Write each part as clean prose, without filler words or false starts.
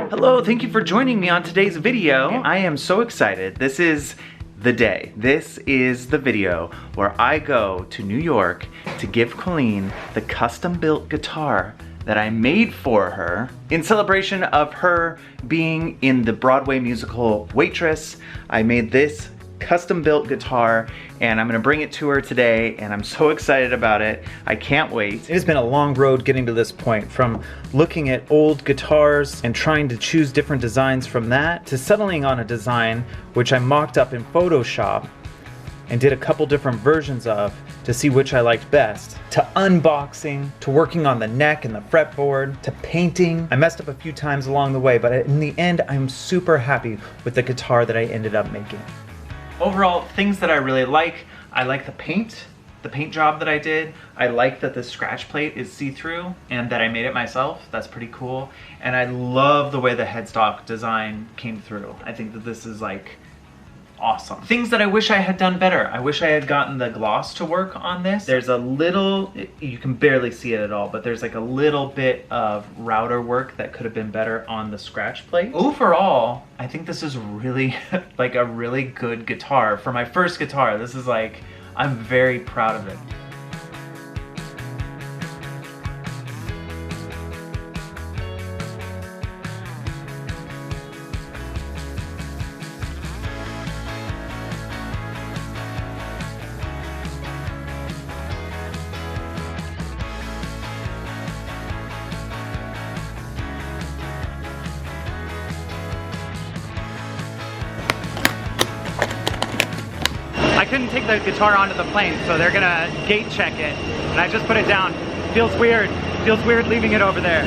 Hello, thank you for joining me on today's video. I am so excited. This is the day. This is the video where I go to New York to give Colleen the custom-built guitar that I made for her in celebration of her being in the Broadway musical Waitress. I made this custom-built guitar and I'm gonna bring it to her today and I'm so excited about it. I can't wait. It has been a long road getting to this point, from looking at old guitars and trying to choose different designs from that to settling on a design which I mocked up in Photoshop and did a couple different versions of to see which I liked best, to unboxing, to working on the neck and the fretboard, to painting. I messed up a few times along the way, but in the end I'm super happy with the guitar that I ended up making. Overall, things that I really like the paint job that I did. I like that the scratch plate is see-through and that I made it myself. That's pretty cool. And I love the way the headstock design came through. I think that this is like awesome. Things that I wish I had done better. I wish I had gotten the gloss to work on this. There's a little, you can barely see it at all, but there's like a little bit of router work that could have been better on the scratch plate. Overall, I think this is really like a really good guitar. For my first guitar, this is like, I'm very proud of it. I couldn't take the guitar onto the plane, so they're gonna gate check it, and I just put it down. Feels weird leaving it over there.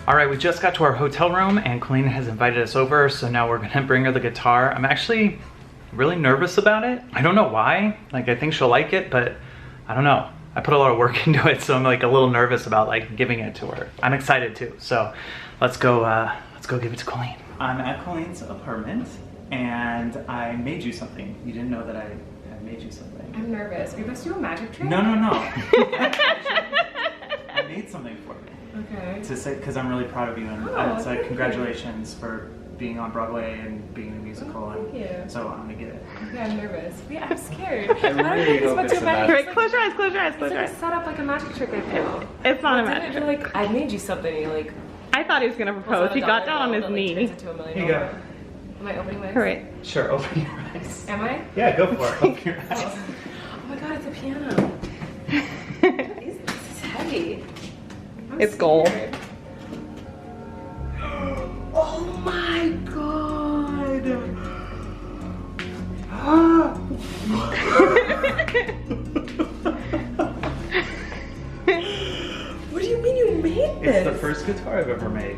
All right, we just got to our hotel room and Colleen has invited us over, so now we're gonna bring her the guitar. I'm actually really nervous about it. I don't know why. Like, I think she'll like it, but I don't know. I put a lot of work into it, so I'm like a little nervous about like giving it to her. I'm excited too, so let's go give it to Colleen. I'm at Colleen's apartment and I made you something. You didn't know that I made you something. I'm nervous. Are you supposed to do a magic trick? No. I made something for me. Okay. To say, because I'm really proud of you, and it's like congratulations for being on Broadway and being in a musical. Oh, thank you. So I'm gonna get it. Yeah, I'm nervous. Yeah, I'm scared. I really hope it's a magic Right, close your eyes, close your eyes, close your It's eyes. like a setup like a magic trick, I feel. It's not a magic trick. Like, I made you something, and you're like... I thought he was gonna propose. He got down on his knee. Here you go. Am I opening my eyes? Correct. Sure, open your eyes. Am I? Yeah, go for it. Open your eyes. Oh my god, it's a piano. This is heavy. It's gold. Oh my god! What do you mean you made this? It's the first guitar I've ever made.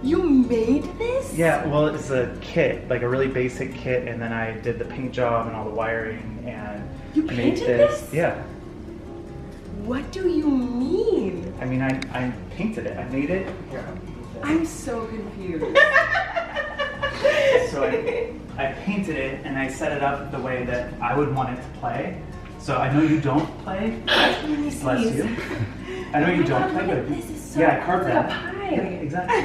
You made this? Yeah, well, it's a kit, like a really basic kit, and then I did the paint job and all the wiring, and You I made painted this? Yeah. What do you mean? I mean, I painted it. I made it. Here. I'm so confused. So I painted it and I set it up the way that I would want it to play. So I know you don't play. Let me see. Bless you. I know you don't play, but this is so yeah, I carved like that. a pie. Yeah, exactly.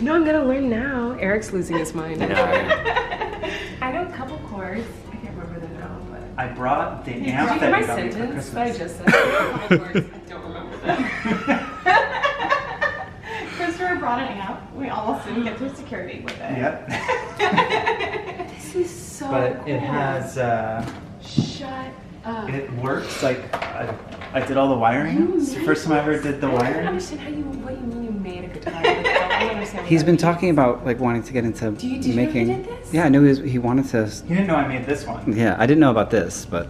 No, I'm gonna learn now. Eric's losing his mind. No. I know a couple chords. I can't remember them now, but I brought the do you amp hear that my you got me for sentence that I Christmas. just said? I know a couple chords. I don't remember them. Christopher brought an amp. We almost didn't get through security with it. Yep. This is so But cool. it has, Shut up. it works. Like, I did all the wiring. It's the first time I ever did the I don't wiring. understand what you mean you made a guitar. Like, I don't understand what He's that been means. talking about like wanting to get into Did you know he making. did this? Yeah, I knew he wanted to. You didn't know I made this one. Yeah, I didn't know about this, but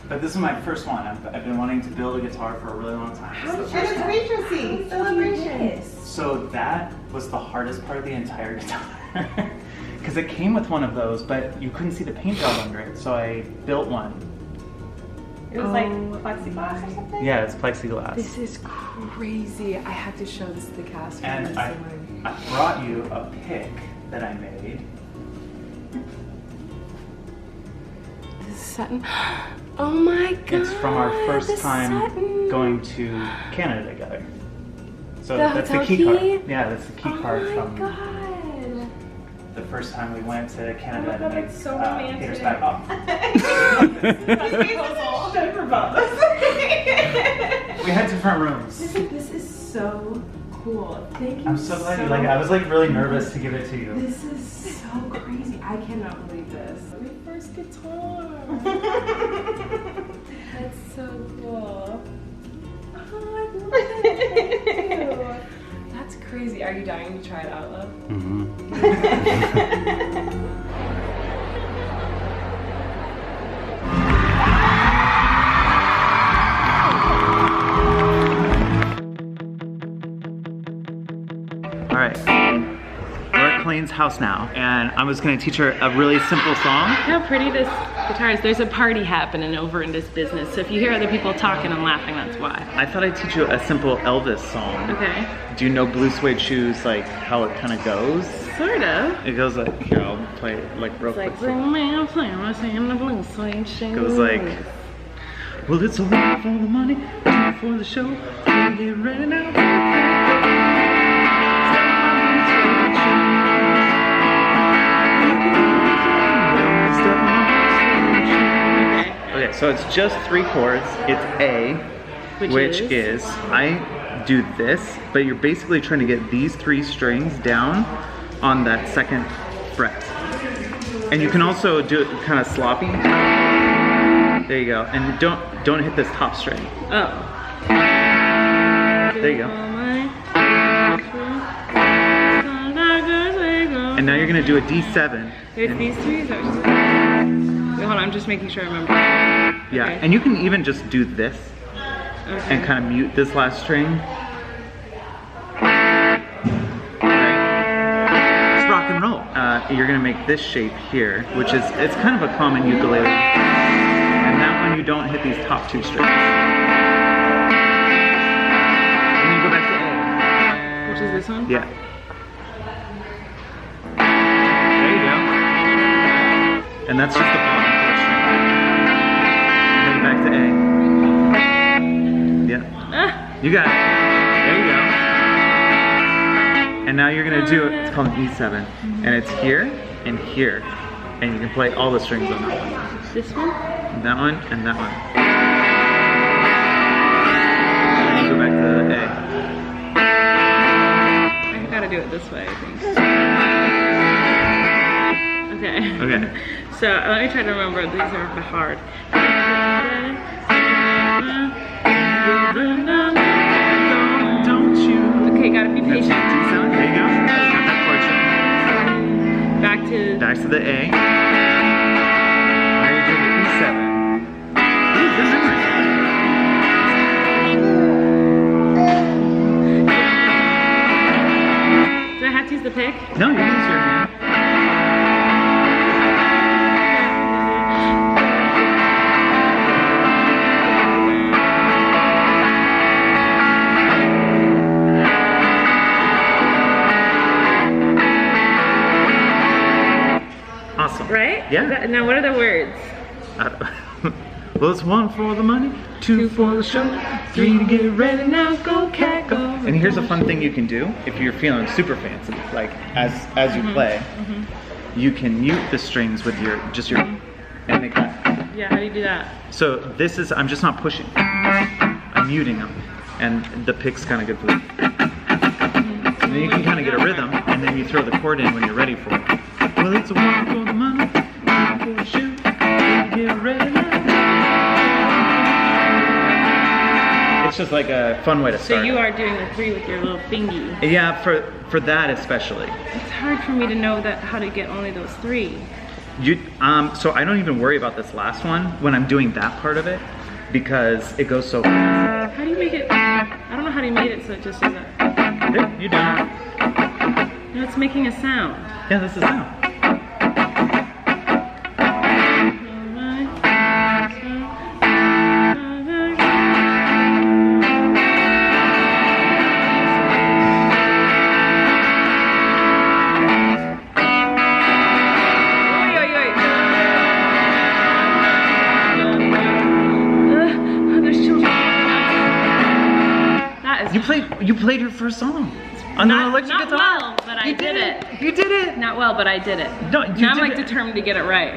But this is my first one. I've been wanting to build a guitar for a really long time. How It's the did first you one. Waitressy celebration. So that was the hardest part of the entire guitar. because it came with one of those, but you couldn't see the paint job under it, so I built one. It was like plexiglass or something? Yeah, it's plexiglass. This is crazy. I have to show this to the cast. And I brought you a pick that I made. This is satin. Oh my god. It's from our first the time satin. going to Canada together. So The that's the hotel key card. key? Yeah, that's the key card Oh my from god. the first time we went to Canada Oh my God, to make that's so romantic. Peter's back off. We had different rooms. This is so cool. Thank you. I'm so glad you like it. I was like really nervous to give it to you. This is so crazy. I cannot believe this. My first guitar. That's so cool. Oh, I love it. That's crazy. Are you dying to try it out, love? All right, we're at Colleen's house now, and I was gonna teach her a really simple song. How pretty this guitar is. There's a party happening over in this business. So if you hear other people talking and laughing, that's why. I thought I'd teach you a simple Elvis song. Okay. Do you know Blue Suede Shoes, like how it kind of goes? Sort of. It goes like, here, I'll play it like real It's like, quick. bring me a flame, in the blue suede shoes. Goes like, well, it's a one for the money, two for the show. Get ready now. Okay, so it's just 3 chords. It's A, which is, I do this, but you're basically trying to get these 3 strings down on that second fret. And you can also do it kind of sloppy. There you go. And don't hit this top string. Oh. There you go. And now you're gonna do a D7. There's these 3? Is that what you said? Wait, hold on, I'm just making sure I remember. Yeah, Okay. and you can even just do this Okay. and kind of mute this last string. Right? It's rock and roll. You're gonna make this shape here, which is, it's kind of a common ukulele. And that one you don't hit these top 2 strings. And then you go back to A. Which is this one? Yeah. There you go. And that's just the bottom 4 string. And then back to A. Yeah. Ah. You got it. There you go. And now you're gonna do, it's called an E7. And it's here and here. And you can play all the strings on that one. This one? That one and that one. And then you go back to A. I gotta do it this way, I think. Okay. Okay. So let me try to remember. These are hard. Don't you? Okay, gotta be patient. There you go. Got that chord change. Back to. Back to the A. Now you do the E7. Ooh, good memory. Do I have to use the pick? No, you use your hand. Awesome. Right? Yeah. Now what are the words? Well, it's 1 for the money, 2 for the show, 3 to get ready now, go cat go. And here's a fun thing you can do if you're feeling super fancy, like as you play, you can mute the strings with your and make that. Yeah, how do you do that? So this is, I'm just not pushing, I'm muting them, and the pick's kind of good for that. And then you can kind of get a rhythm, and then you throw the chord in when you're ready for it. Well, it's a 1 for the money, 2 for the shoe, get ready now. It's just like a fun way to So start. you are doing the 3 with your little thingy. Yeah, for that especially. It's hard for me to know that how to get only those 3. So I don't even worry about this last one when I'm doing that part of it because it goes so fast. How do you make it? I don't know how to make it so it just doesn't. There, you done it. No, it's making a sound. Yeah, this is now. You played your first song on the electric not guitar. well, but I did it. You did it. Not well, but I did it. No, now I'm did like it. determined to get it right.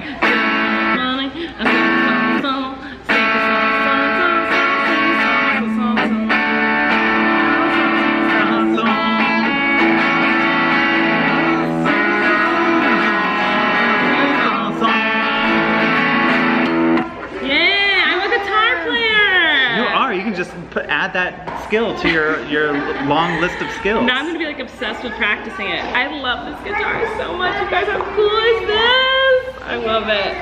Just add that skill to your long list of skills. Now I'm gonna be like obsessed with practicing it. I love this guitar so much. You guys, how cool is this? I love it.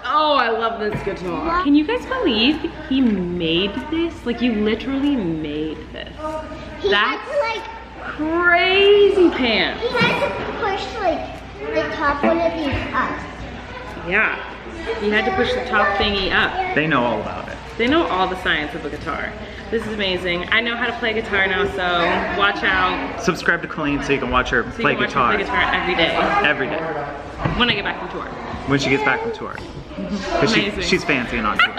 Oh, I love this guitar. Can you guys believe he made this? Like, you literally made this. That's like crazy pants. He had to push like the top one of these up. Yeah, he had to push the top thingy up. They know all about it. They know all the science of a guitar. This is amazing. I know how to play guitar now, so watch out. Subscribe to Colleen so you can watch her play guitar. Play guitar every day. Every day. When I get back from tour. When she gets back from tour. Because she's fancy and on tour.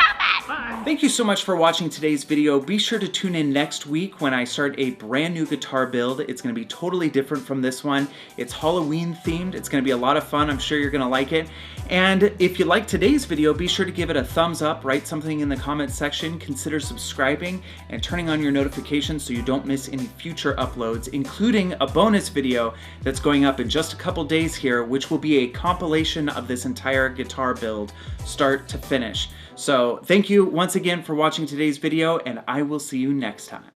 Thank you so much for watching today's video. Be sure to tune in next week when I start a brand new guitar build. It's gonna be totally different from this one. It's Halloween themed. It's gonna be a lot of fun. I'm sure you're gonna like it. And if you like today's video, be sure to give it a thumbs up, write something in the comments section, consider subscribing and turning on your notifications so you don't miss any future uploads, including a bonus video that's going up in just a couple days here, which will be a compilation of this entire guitar build, start to finish. So thank you once again for watching today's video, and I will see you next time.